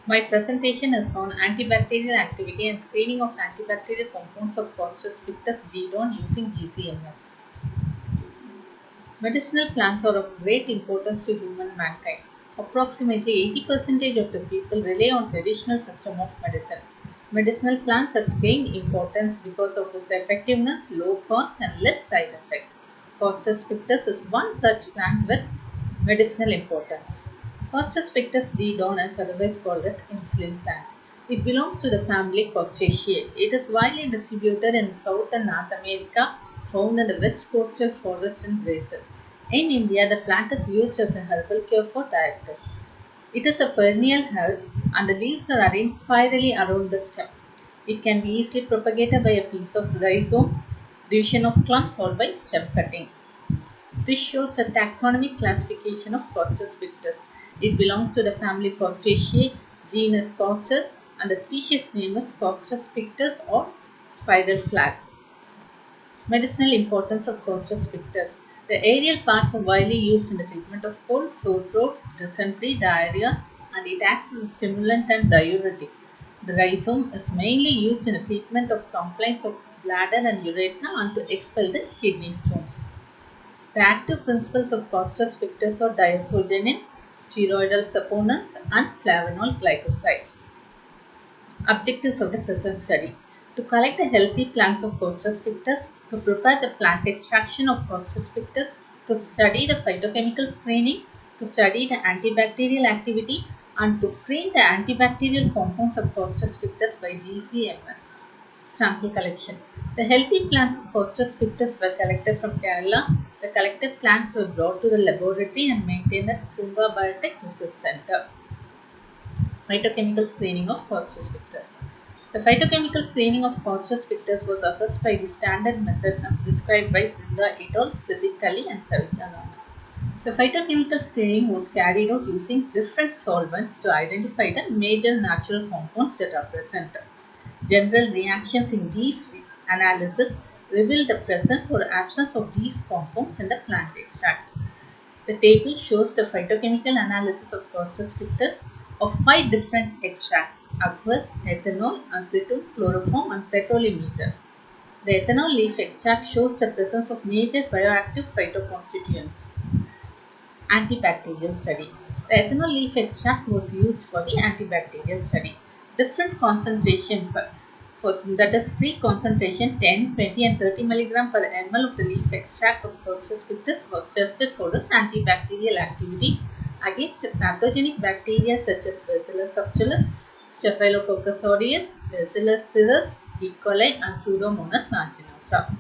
My presentation is on antibacterial activity and screening of antibacterial compounds of Costus pictus Didon using GCMS. Medicinal plants are of great importance to human mankind. Approximately 80% of the people rely on traditional system of medicine. Medicinal plants has gained importance because of its effectiveness, low cost and less side effect. Costus pictus is one such plant with medicinal importance. Costus pictus Didon is otherwise called as insulin plant. It belongs to the family Costaceae. It is widely distributed in South and North America, found in the west coastal forest in Brazil. In India, the plant is used as a herbal cure for diabetes. It is a perennial herb and the leaves are arranged spirally around the stem. It can be easily propagated by a piece of rhizome, division of clumps, or by stem cutting. This shows the taxonomic classification of Costus pictus. It belongs to the family Costaceae, genus Costus, and the species name is Costus pictus or spiral flag. Medicinal importance of Costus pictus. The aerial parts are widely used in the treatment of cold, sore throats, dysentery, diarrhea, and it acts as a stimulant and diuretic. The rhizome is mainly used in the treatment of complaints of bladder and urethra and to expel the kidney stones. The active principles of Costus pictus are diazogenin, steroidal saponins, and flavanol glycosides. Objectives of the present study: to collect the healthy plants of Costus pictus, to prepare the plant extraction of Costus pictus, to study the phytochemical screening, to study the antibacterial activity, and to screen the antibacterial compounds of Costus pictus by GCMS. Sample collection. The healthy plants of Costus pictus were collected from Kerala. The collected plants were brought to the laboratory and maintained at Tunga Biotech Research Center. Phytochemical screening of Costus pictus. The phytochemical screening of Costus pictus was assessed by the standard method as described by Brinda et al., Siddiq Ali and Savita Rana. The phytochemical screening was carried out using different solvents to identify the major natural compounds that are present. General reactions in these analyses reveal the presence or absence of these compounds in the plant extract. The table shows the phytochemical analysis of Costus pictus of 5 different extracts: aqueous, ethanol, acetone, chloroform, and petroleum ether. The ethanol leaf extract shows the presence of major bioactive phytoconstituents. Antibacterial study. The ethanol leaf extract was used for the antibacterial study. Different concentrations that is free concentration 10, 20 and 30 mg per ml of the leaf extract of Costus pictus was tested for its antibacterial activity against pathogenic bacteria such as Bacillus subtilis, Staphylococcus aureus, Bacillus cereus, E. coli and Pseudomonas aeruginosa.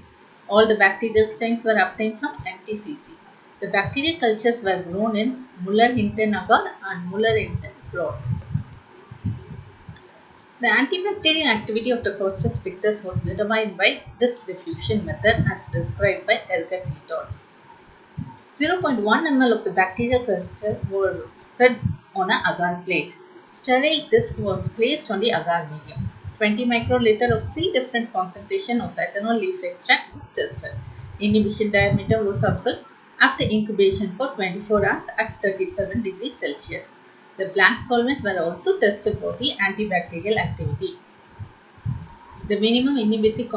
All the bacterial strains were obtained from MTCC. The bacteria cultures were grown in Muller-Hinton agar and Muller-Hinton broth. The antibacterial activity of the Costus pictus was determined by this diffusion method as described by Elgert et al. 0.1 ml of the bacterial cluster was spread on an agar plate. Sterile disc was placed on the agar medium. 20 microliter of 3 different concentrations of ethanol leaf extract was tested. Inhibition diameter was observed after incubation for 24 hours at 37 degrees Celsius. The blank solvent were also tested for the antibacterial activity. The minimum inhibitory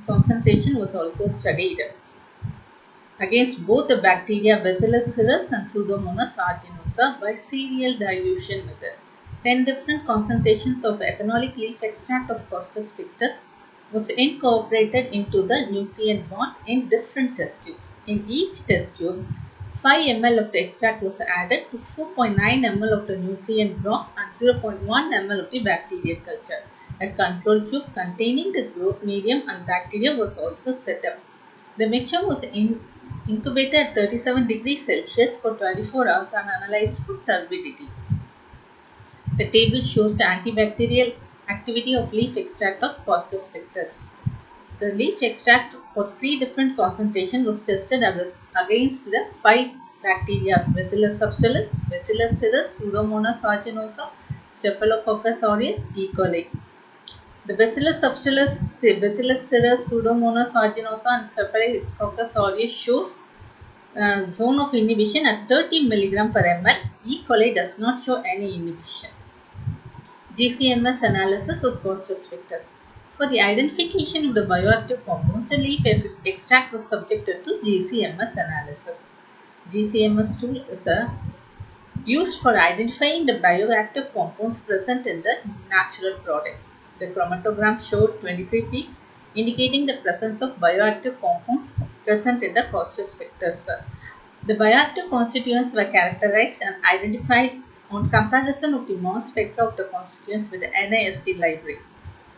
concentration was also studied against both the bacteria Bacillus cereus and Pseudomonas aeruginosa by serial dilution method. 10 different concentrations of ethanolic leaf extract of Costus pictus was incorporated into the nutrient bond in different test tubes. In each test tube, 5 ml of the extract was added to 4.9 ml of the nutrient broth and 0.1 ml of the bacterial culture. A control tube containing the growth medium and bacteria was also set up. The mixture was incubated at 37 degrees Celsius for 24 hours and analyzed for turbidity. The table shows the antibacterial activity of leaf extract of Costus pictus. The leaf extract for 3 different concentrations was tested against the 5 bacteria: Bacillus subtilis, Bacillus cereus, Pseudomonas aeruginosa, Staphylococcus aureus, E. coli. The Bacillus subtilis, Bacillus cereus, Pseudomonas aeruginosa and Staphylococcus aureus shows zone of inhibition at 30 mg per ml. E. coli does not show any inhibition. GCMS analysis of Costas Victus. For the identification of the bioactive compounds, a leaf extract was subjected to GCMS analysis. GCMS tool is used for identifying the bioactive compounds present in the natural product. The chromatogram showed 23 peaks indicating the presence of bioactive compounds present in the Costas Victus. The bioactive constituents were characterized and identified on comparison of the mass spectra of the constituents with the NIST library.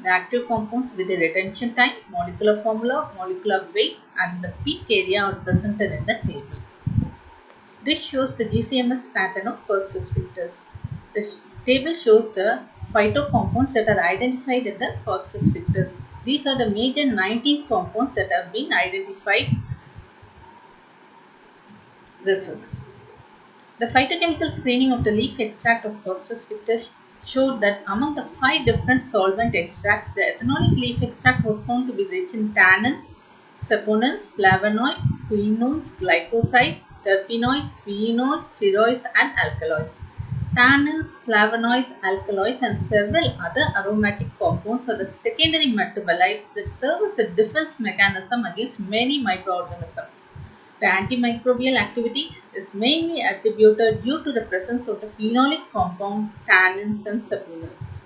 The active compounds with the retention time, molecular formula, molecular weight, and the peak area are presented in the table. This shows the GCMS pattern of Costas Victus. This table shows the phytocompounds that are identified in the Costas Victus. These are the major 19 compounds that have been identified. Results. The phytochemical screening of the leaf extract of Costas Victus showed that among the 5 different solvent extracts, the ethanolic leaf extract was found to be rich in tannins, saponins, flavonoids, quinones, glycosides, terpenoids, phenols, steroids, and alkaloids. Tannins, flavonoids, alkaloids, and several other aromatic compounds are the secondary metabolites that serve as a defense mechanism against many microorganisms. The antimicrobial activity is mainly attributed due to the presence of the phenolic compound tannins and saponins.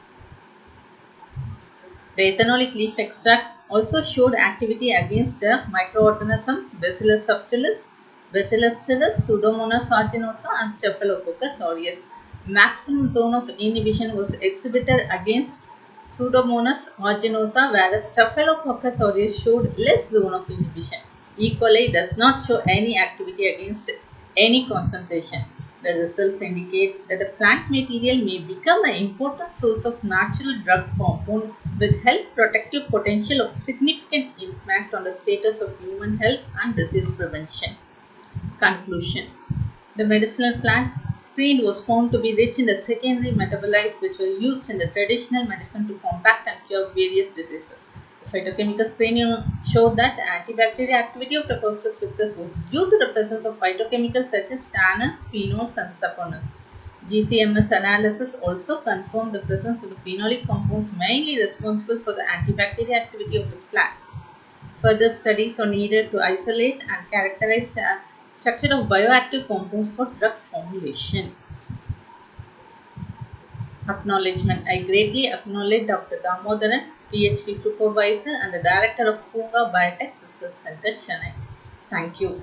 The ethanolic leaf extract also showed activity against the microorganisms Bacillus subtilis, Bacillus cereus, Pseudomonas aeruginosa, and Staphylococcus aureus. Maximum zone of inhibition was exhibited against Pseudomonas aeruginosa, whereas Staphylococcus aureus showed less zone of inhibition. E. coli does not show any activity against any concentration. The results indicate that the plant material may become an important source of natural drug compound with health protective potential of significant impact on the status of human health and disease prevention. Conclusion. The medicinal plant screened was found to be rich in the secondary metabolites which were used in the traditional medicine to combat and cure various diseases. The phytochemical screening showed that the antibacterial activity of the Costas Victus was due to the presence of phytochemicals such as tannins, phenols, and saponins. GCMS analysis also confirmed the presence of the phenolic compounds mainly responsible for the antibacterial activity of the plant. Further studies are needed to isolate and characterize the structure of bioactive compounds for drug formulation. Acknowledgement. I greatly acknowledge Dr. Damodaran, PhD Supervisor and the Director of Punga Biotech Research Center, Chennai. Thank you.